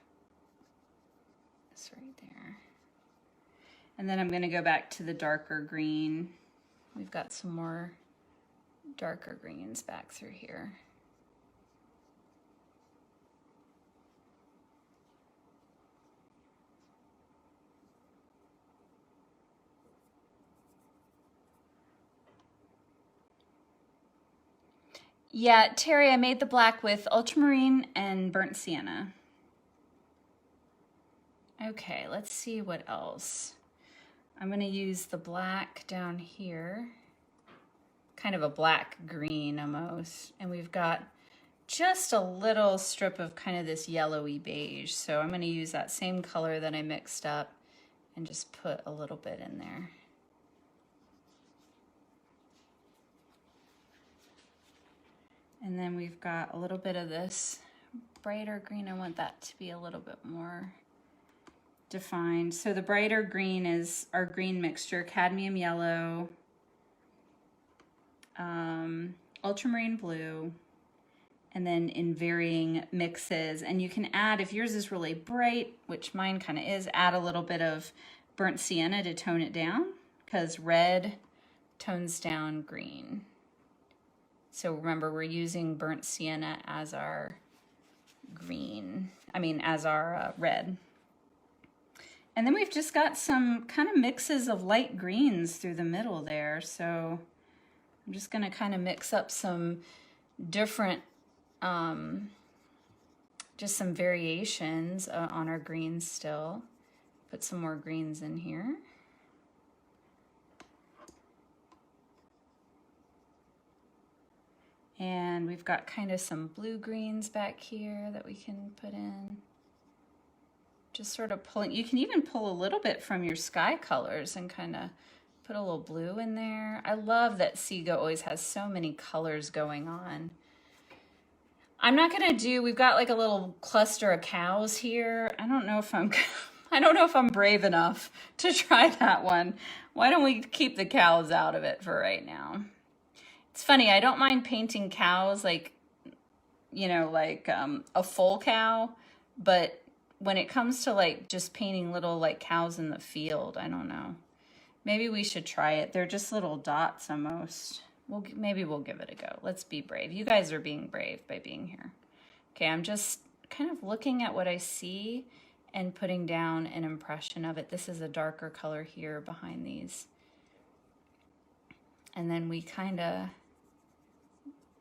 this right there. And then I'm gonna go back to the darker green. We've got some more darker greens back through here. Yeah, Terry, I made the black with ultramarine and burnt sienna. Okay, let's see what else. I'm gonna use the black down here, kind of a black green almost. And we've got just a little strip of kind of this yellowy beige. So I'm gonna use that same color that I mixed up and just put a little bit in there. And then we've got a little bit of this brighter green, I want that to be a little bit more defined. So the brighter green is our green mixture, cadmium yellow, ultramarine blue, and then in varying mixes. And you can add, if yours is really bright, which mine kind of is, add a little bit of burnt sienna to tone it down, because red tones down green. So remember, we're using burnt sienna as our green, as our red. And then we've just got some kind of mixes of light greens through the middle there. So I'm just gonna kind of mix up some different, just some variations on our greens still. Put some more greens in here. And we've got kind of some blue greens back here that we can put in. Just sort of pulling, you can even pull a little bit from your sky colors and kind of put a little blue in there. I love that Seago always has so many colors going on. I'm not gonna do, we've got like a little cluster of cows here. I don't know if I'm brave enough to try that one. Why don't we keep the cows out of it for right now? It's funny, I don't mind painting cows like, a full cow, but when it comes to like just painting little like cows in the field, I don't know. Maybe we should try it. They're just little dots almost. Maybe we'll give it a go. Let's be brave. You guys are being brave by being here. Okay, I'm just kind of looking at what I see and putting down an impression of it. This is a darker color here behind these. And then we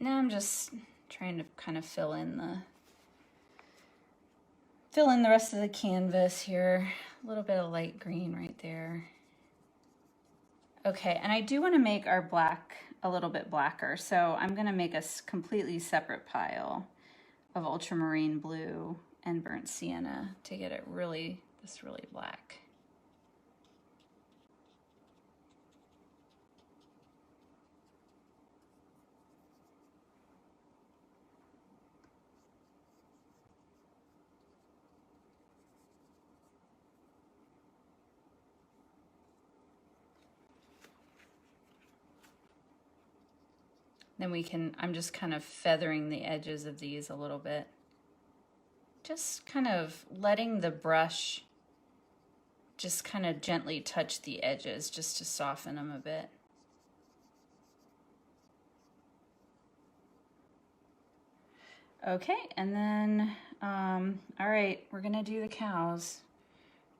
now I'm just trying to kind of fill in the rest of the canvas here. A little bit of light green right there. Okay, and I do want to make our black a little bit blacker, so I'm going to make a completely separate pile of ultramarine blue and burnt sienna to get it really black. Then I'm just kind of feathering the edges of these a little bit. Just kind of letting the brush just kind of gently touch the edges just to soften them a bit. Okay, and then, all right, we're gonna do the cows.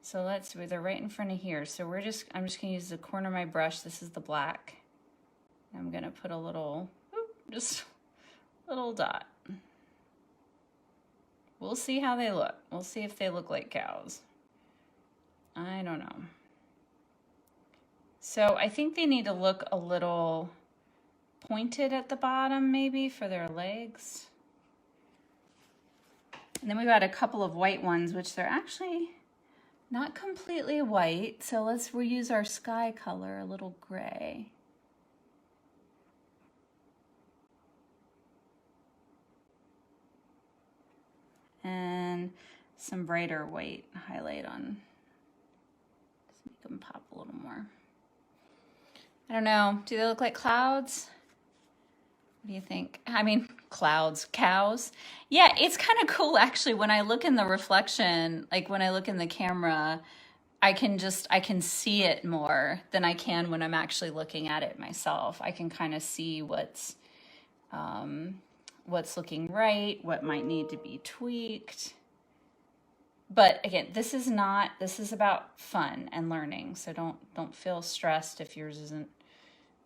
So they're right in front of here. So I'm just gonna use the corner of my brush. This is the black. I'm gonna put a little, just a little dot. We'll see how they look. We'll see if they look like cows. I don't know. So I think they need to look a little pointed at the bottom maybe for their legs. And then we've got a couple of white ones, which they're actually not completely white. So we'll use our sky color, a little gray. And some brighter white highlight on, just make them pop a little more. I don't know, do they look like clouds? What do you think? Clouds, cows. Yeah, it's kind of cool actually when I look in the reflection, like when I look in the camera, I can see it more than I can when I'm actually looking at it myself. I can kind of see what's looking right, what might need to be tweaked. But again, this is about fun and learning. So don't feel stressed if yours isn't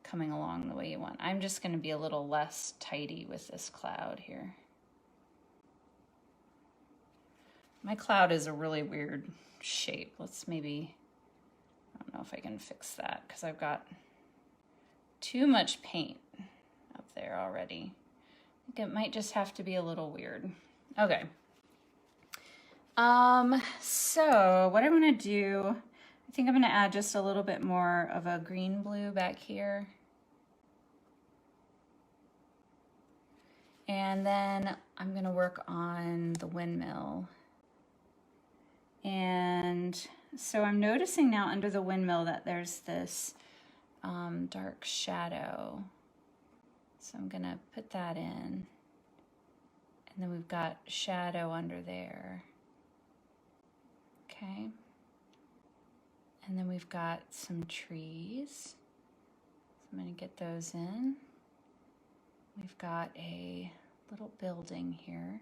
coming along the way you want. I'm just going to be a little less tidy with this cloud here. My cloud is a really weird shape. I don't know if I can fix that because I've got too much paint up there already. I think it might just have to be a little weird. Okay. So what I'm gonna do, I think I'm gonna add just a little bit more of a green blue back here. And then I'm gonna work on the windmill. And so I'm noticing now under the windmill that there's this dark shadow. So I'm gonna put that in. And then we've got shadow under there. Okay. And then we've got some trees. So I'm gonna get those in. We've got a little building here.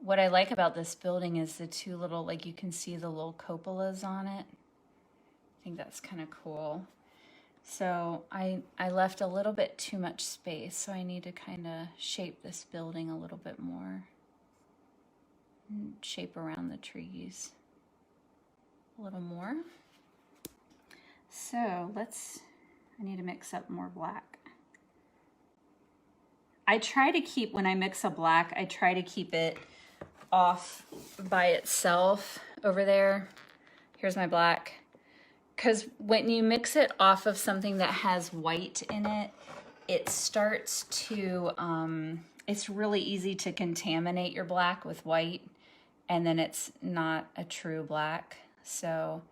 What I like about this building is the two little, like you can see the little cupolas on it. I think that's kind of cool. So I left a little bit too much space, so I need to kind of shape this building a little bit more. And shape around the trees a little more. So I need to mix up more black. I try to keep, when I mix a black, I try to keep it off by itself over there. Here's my black. Because when you mix it off of something that has white in it, it starts to, it's really easy to contaminate your black with white, and then it's not a true black. So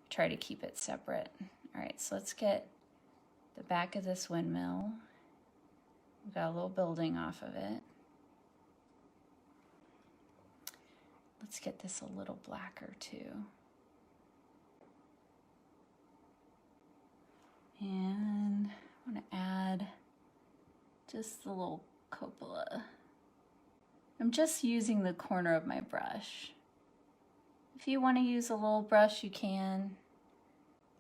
try to keep it separate. All right, so let's get the back of this windmill. We've got a little building off of it. Let's get this a little blacker too. And I want to add just the little cupola. I'm just using the corner of my brush. If you want to use a little brush, you can.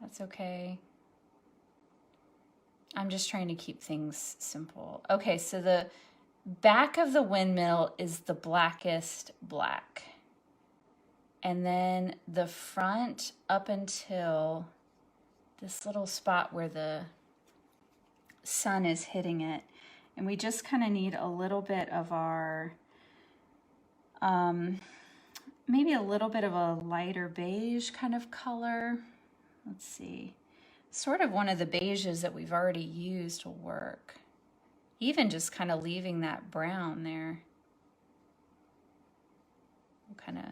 That's okay. I'm just trying to keep things simple. Okay, so the back of the windmill is the blackest black. And then the front up until this little spot where the sun is hitting it. And we just kind of need a little bit of our, maybe a little bit of a lighter beige kind of color. Let's see. Sort of one of the beiges that we've already used will work. Even just kind of leaving that brown there. We'll kind of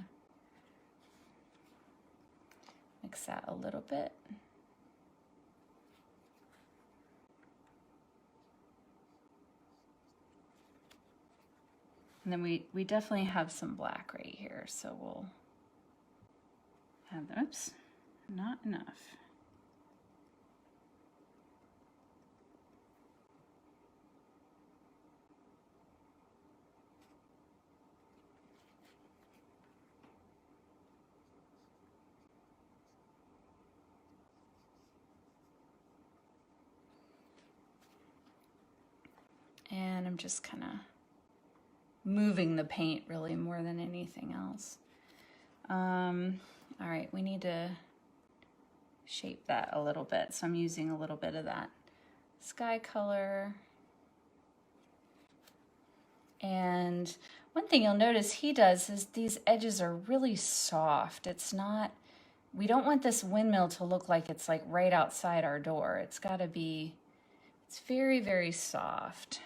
mix that a little bit. And then we definitely have some black right here, so we'll have, oops, not enough. And I'm just kind of moving the paint really more than anything else. All right, we need to shape that a little bit. So I'm using a little bit of that sky color. And one thing you'll notice he does is these edges are really soft. It's not, we don't want this windmill to look like it's like right outside our door. It's gotta be, it's very, very soft.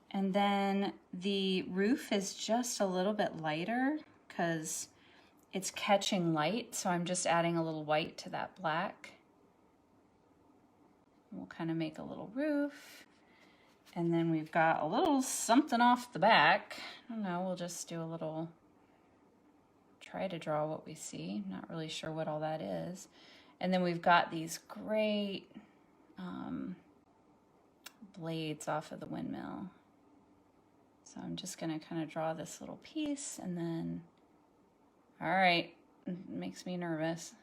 And then the roof is just a little bit lighter because it's catching light. So I'm just adding a little white to that black. We'll kind of make a little roof. And then we've got a little something off the back. I don't know, we'll just do a little, try to draw what we see. Not really sure what all that is. And then we've got these great blades off of the windmill. So I'm just gonna kind of draw this little piece and then, all right, it makes me nervous.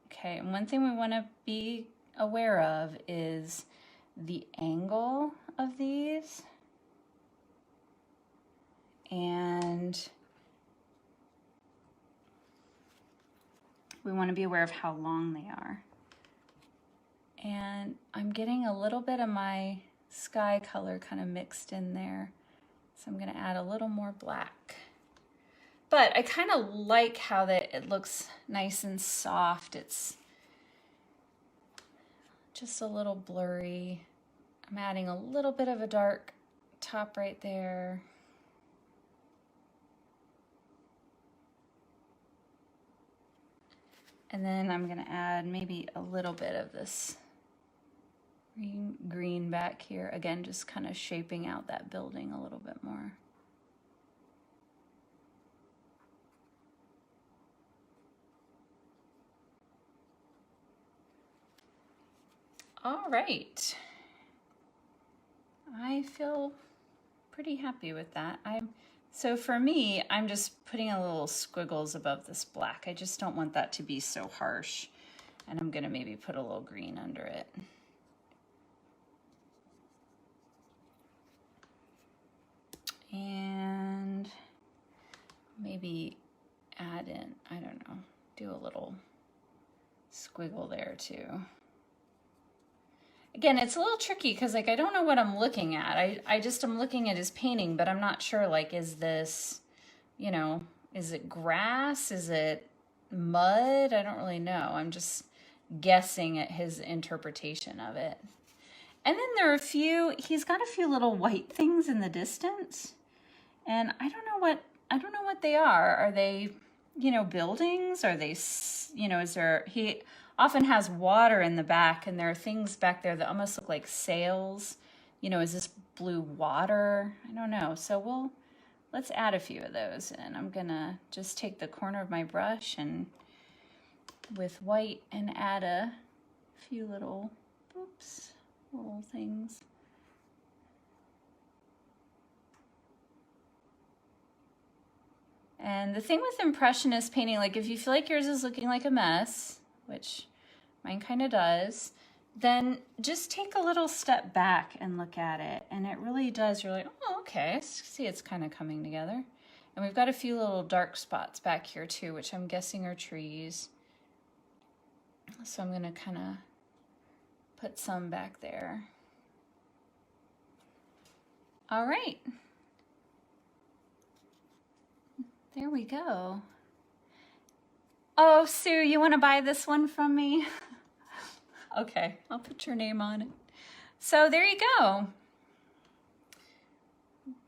Okay, and one thing we wanna be aware of is the angle of these. And we want to be aware of how long they are. And I'm getting a little bit of my sky color kind of mixed in there. So I'm gonna add a little more black. But I kind of like how that it looks nice and soft. It's just a little blurry. I'm adding a little bit of a dark top right there. And then I'm gonna add maybe a little bit of this green back here. Again, just kind of shaping out that building a little bit more. All right. I feel pretty happy with that. So for me, I'm just putting a little squiggles above this black. I just don't want that to be so harsh. And I'm gonna maybe put a little green under it. And maybe add in, I don't know, do a little squiggle there too. Again, it's a little tricky because like I don't know what I'm looking at. I'm looking at his painting, but I'm not sure, like, is this, you know, is it grass? Is it mud? I don't really know. I'm just guessing at his interpretation of it. And then there are he's got a few little white things in the distance. And I don't know what they are. Are they, you know, buildings? Are they, you know, he often has water in the back, and there are things back there that almost look like sails. You know, is this blue water? I don't know. So let's add a few of those. And I'm gonna just take the corner of my brush and with white and add a few little things. And the thing with Impressionist painting, like if you feel like yours is looking like a mess, which mine kind of does, then just take a little step back and look at it. And it really does, you're like, oh, okay, see it's kind of coming together. And we've got a few little dark spots back here too, which I'm guessing are trees. So I'm gonna kind of put some back there. All right. There we go. Oh, Sue, you want to buy this one from me? Okay, I'll put your name on it. So there you go.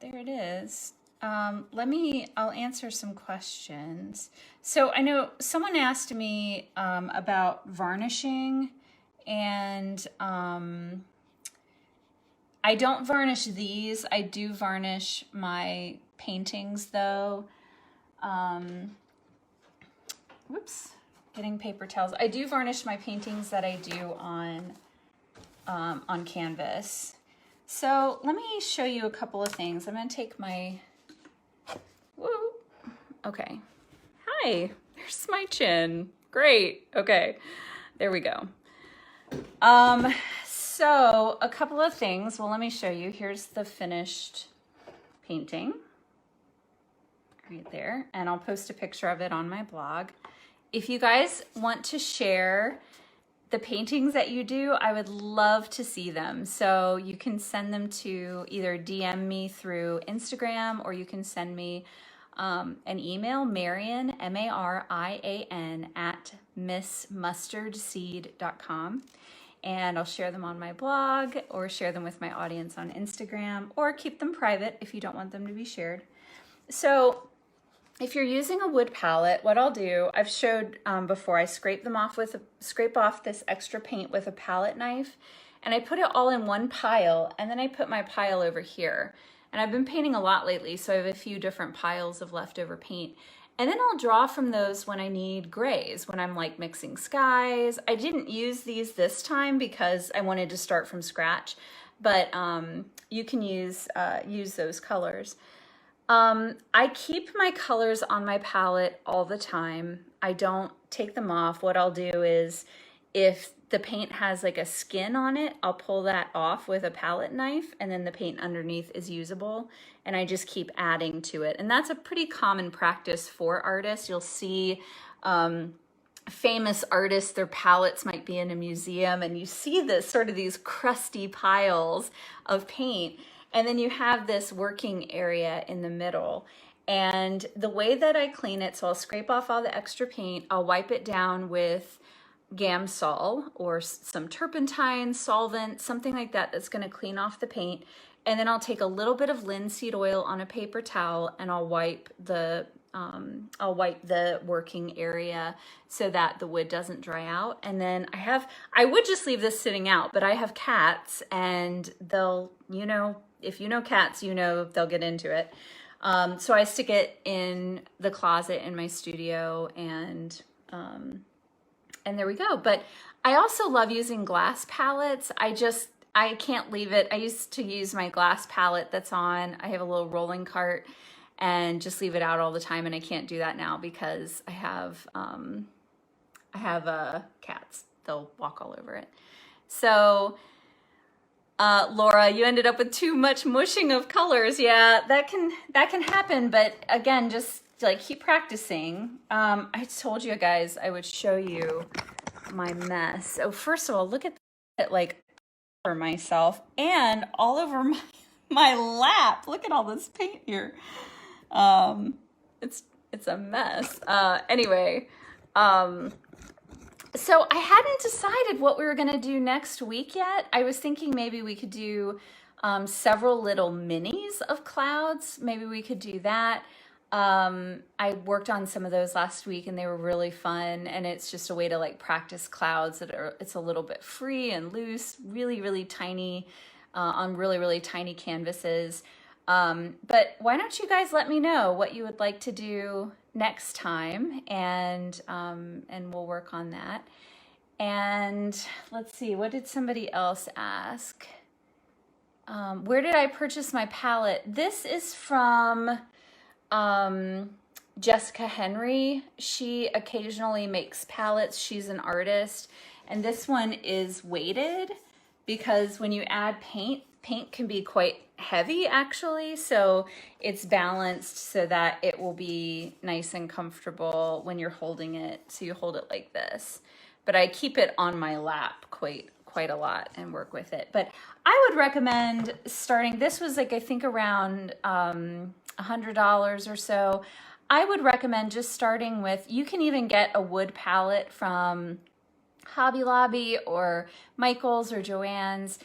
There it is. I'll answer some questions. So I know someone asked me about varnishing, and I don't varnish these. I do varnish my paintings though. Whoops, getting paper towels. I do varnish my paintings that I do on canvas. So let me show you a couple of things. I'm gonna take my, okay. Hi, there's my chin. Great, okay, there we go. So a couple of things. Well, let me show you. Here's the finished painting. Right there, and I'll post a picture of it on my blog. If you guys want to share the paintings that you do, I would love to see them. So you can send them to either DM me through Instagram, or you can send me an email, Marian, M-A-R-I-A-N, at missmustardseed.com. And I'll share them on my blog, or share them with my audience on Instagram, or keep them private if you don't want them to be shared. So if you're using a wood palette, what I'll do, I've showed before, I scrape off this extra paint with a palette knife, and I put it all in one pile, and then I put my pile over here. And I've been painting a lot lately, so I have a few different piles of leftover paint. And then I'll draw from those when I need grays, when I'm like mixing skies. I didn't use these this time because I wanted to start from scratch, but you can use those colors. I keep my colors on my palette all the time. I don't take them off. What I'll do is, if the paint has like a skin on it, I'll pull that off with a palette knife, and then the paint underneath is usable, and I just keep adding to it. And that's a pretty common practice for artists. You'll see famous artists, their palettes might be in a museum, and you see this sort of these crusty piles of paint, and then you have this working area in the middle. And the way that I clean it, so I'll scrape off all the extra paint, I'll wipe it down with Gamsol or some turpentine, solvent, something like that that's going to clean off the paint. And then I'll take a little bit of linseed oil on a paper towel, and I'll wipe the working area so that the wood doesn't dry out. And then I would just leave this sitting out, but I have cats, and they'll, you know, if you know cats, you know they'll get into it. So I stick it in the closet in my studio, and there we go. But I also love using glass palettes. I can't leave it. I used to use my glass palette that's on. I have a little rolling cart and just leave it out all the time, and I can't do that now because I have cats. They'll walk all over it. So Laura, you ended up with too much mushing of colors. Yeah, that can happen, but again, just like keep practicing. I told you guys I would show you my mess. So first of all, look at it, like for myself and all over my lap. Look at all this paint here. It's a mess. Anyway, so I hadn't decided what we were going to do next week yet. I was thinking maybe we could do several little minis of clouds. Maybe we could do that. I worked on some of those last week, and they were really fun. And it's just a way to like practice clouds it's a little bit free and loose, really, really tiny, on really, really tiny canvases. But why don't you guys let me know what you would like to do next time, and we'll work on that. And let's see, what did somebody else ask? Where did I purchase my palette? This is from Jessica Henry. She occasionally makes palettes. She's an artist, and this one is weighted because when you add paint can be quite heavy actually, so it's balanced so that it will be nice and comfortable when you're holding it. So you hold it like this, but I keep it on my lap quite a lot and work with it. But I would recommend starting, this was like I think around $100 or so. I would recommend just starting with, you can even get a wood palette from Hobby Lobby or Michael's or Joann's.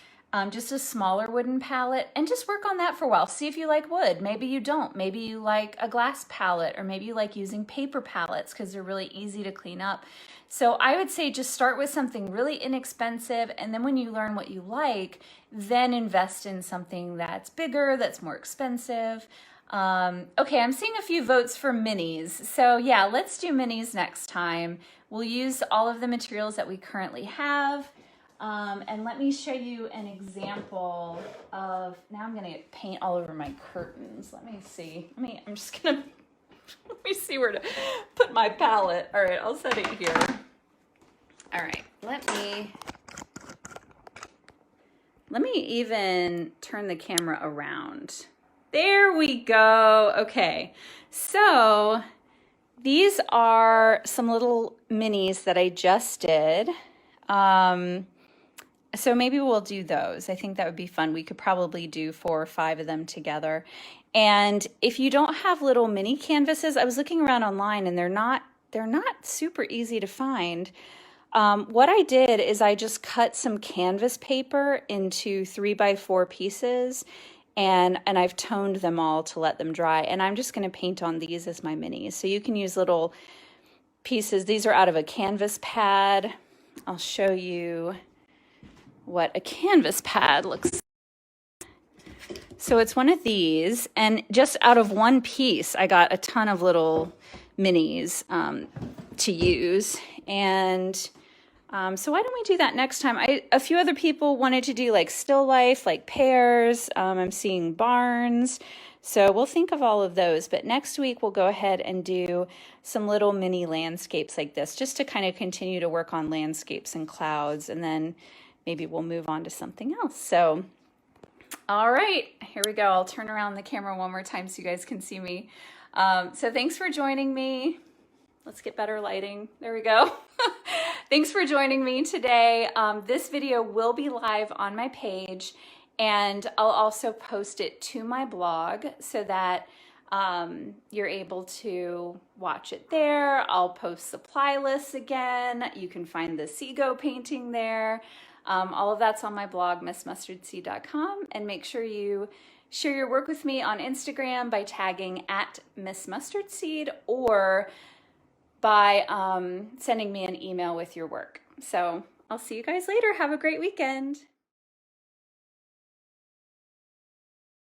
Just a smaller wooden palette, and just work on that for a while. See if you like wood. Maybe you don't. Maybe you like a glass palette, or maybe you like using paper palettes because they're really easy to clean up. So I would say just start with something really inexpensive, and then when you learn what you like, then invest in something that's bigger, that's more expensive. Okay, I'm seeing a few votes for minis. So yeah, let's do minis next time. We'll use all of the materials that we currently have. And let me show you an example of, now I'm going to get paint all over my curtains. Let me see. I'm just going to, let me see where to put my palette. All right, I'll set it here. All right, let me even turn the camera around. There we go. Okay, so these are some little minis that I just did. So maybe we'll do those. I think that would be fun. We could probably do 4 or 5 of them together. And if you don't have little mini canvases, I was looking around online and they're not super easy to find. What I did is I just cut some canvas paper into 3x4 pieces, and I've toned them all to let them dry. And I'm just going to paint on these as my minis. So you can use little pieces. These are out of a canvas pad. I'll show you what a canvas pad looks like. So it's one of these, and just out of one piece, I got a ton of little minis to use. And so why don't we do that next time? A few other people wanted to do like still life, like pears. I'm seeing barns. So we'll think of all of those. But next week, we'll go ahead and do some little mini landscapes like this, just to kind of continue to work on landscapes and clouds. And then maybe we'll move on to something else. So, all right, here we go. I'll turn around the camera one more time so you guys can see me. So thanks for joining me. Let's get better lighting. There we go. Thanks for joining me today. This video will be live on my page, and I'll also post it to my blog so that you're able to watch it there. I'll post supply lists again. You can find the Seago painting there. All of that's on my blog, missmustardseed.com, and make sure you share your work with me on Instagram by tagging @missmustardseed or by sending me an email with your work. So I'll see you guys later. Have a great weekend.